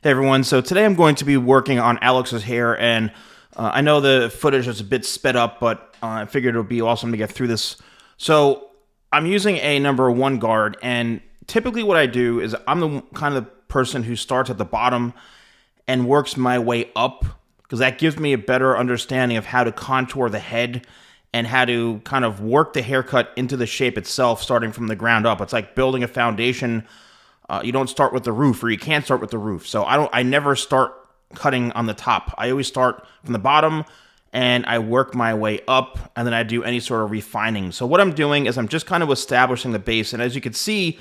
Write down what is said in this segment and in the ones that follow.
Hey everyone, so today I'm going to be working on Alex's hair, and I know the footage is a bit sped up, but I figured it would be awesome to get through this. So I'm using a number one guard, and typically what I do is I'm the kind of person who starts at the bottom and works my way up, because that gives me a better understanding of how to contour the head and how to kind of work the haircut into the shape itself, starting from the ground up. It's like building a foundation. You don't start with the roof, or you can't start with the roof. So I never start cutting on the top. I always start from the bottom and I work my way up, and then I do any sort of refining. So what I'm doing is I'm just kind of establishing the base. And as you can see,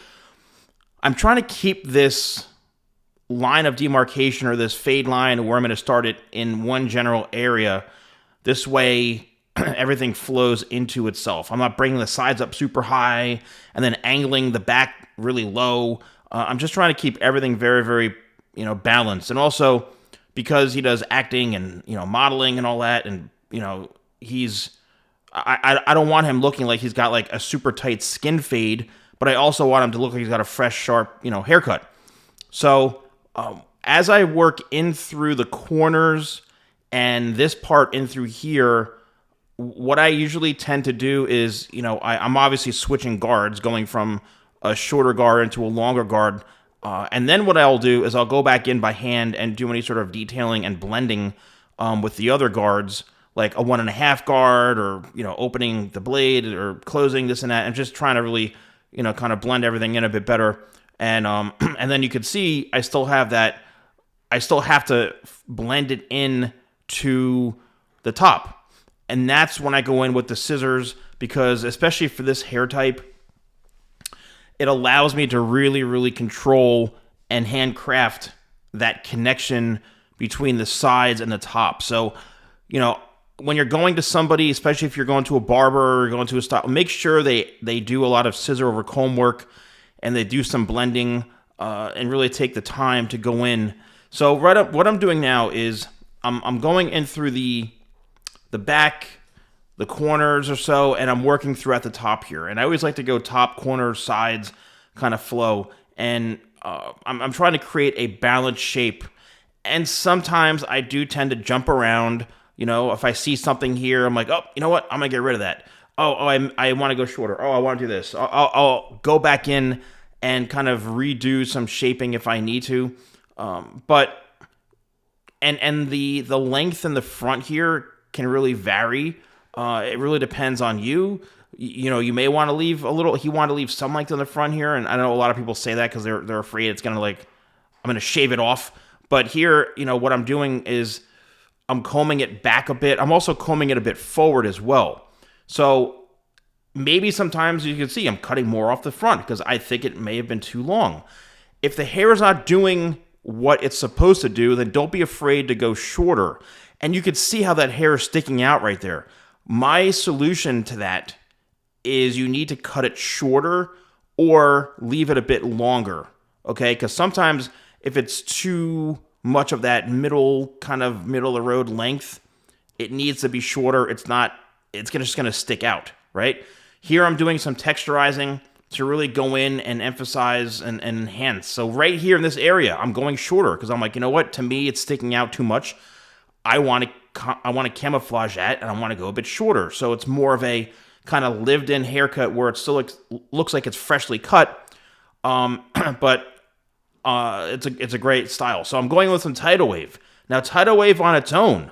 I'm trying to keep this line of demarcation, or this fade line, where I'm going to start it in one general area. This way, everything flows into itself. I'm not bringing the sides up super high and then angling the back really low. I'm just trying to keep everything very, very, balanced. And also, because he does acting and, modeling and all that, and, I don't want him looking like he's got like a super tight skin fade, but I also want him to look like he's got a fresh, sharp, haircut. So, as I work in through the corners and this part in through here, what I usually tend to do is, I'm obviously switching guards, going from a shorter guard into a longer guard. And then what I'll do is I'll go back in by hand and do any sort of detailing and blending with the other guards, like a 1.5 guard, or, opening the blade or closing this and that, and just trying to really, kind of blend everything in a bit better. And and then you can see I still have that. I still have to blend it in to the top. And that's when I go in with the scissors, because especially for this hair type, it allows me to really, really control and handcraft that connection between the sides and the top. So, when you're going to somebody, especially if you're going to a barber or going to a style, make sure they do a lot of scissor over comb work, and they do some blending and really take the time to go in. So what I'm doing now is I'm going in through the back, the corners or so, and I'm working throughout the top here. And I always like to go top, corner, sides kind of flow. And I'm trying to create a balanced shape. And sometimes I do tend to jump around. If I see something here, I'm like, oh, you know what? I'm going to get rid of that. I want to go shorter. Oh, I want to do this. I'll go back in and kind of redo some shaping if I need to. But the length in the front here can really vary. It really depends on you. You may want to leave a little. He wanted to leave some length in the front here, and I know a lot of people say that because they're afraid it's gonna, I'm gonna shave it off. But here, what I'm doing is I'm combing it back a bit. I'm also combing it a bit forward as well. So maybe sometimes you can see I'm cutting more off the front because I think it may have been too long. If the hair is not doing what it's supposed to do, then don't be afraid to go shorter. And you could see how that hair is sticking out right there. My solution to that is you need to cut it shorter or leave it a bit longer, okay? Because sometimes if it's too much of that middle of the road length, it needs to be shorter. It's just going to stick out, right? Here I'm doing some texturizing to really go in and emphasize and enhance. So right here in this area, I'm going shorter because I'm like, you know what? To me, it's sticking out too much. I want to camouflage that, and I want to go a bit shorter. So it's more of a kind of lived-in haircut where it still looks like it's freshly cut, but it's a great style. So I'm going with some Tidal Wave. Now, Tidal Wave on its own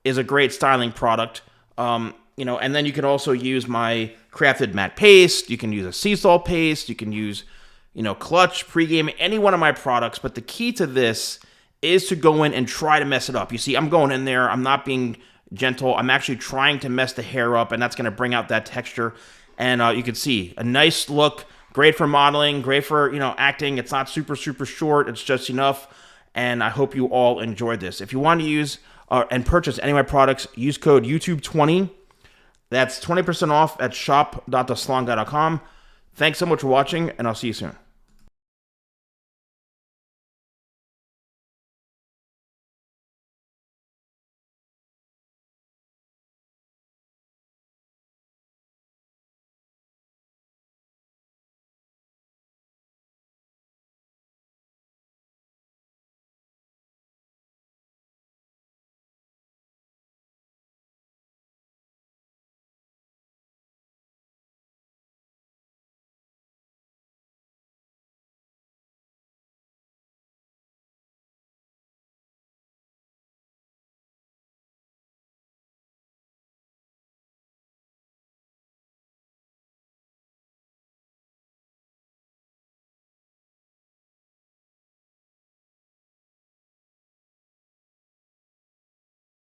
is a great styling product. And then you can also use my crafted matte paste. You can use a sea salt paste. You can use, Clutch, Pregame, any one of my products. But the key to this is to go in and try to mess it up. You see, I'm going in there. I'm not being gentle. I'm actually trying to mess the hair up, and that's going to bring out that texture. And you can see a nice look, great for modeling, great for, acting. It's not super, super short. It's just enough. And I hope you all enjoyed this. If you want to use and purchase any of my products, use code YouTube20. That's 20% off at shop.thesalonguy.com. Thanks so much for watching, and I'll see you soon.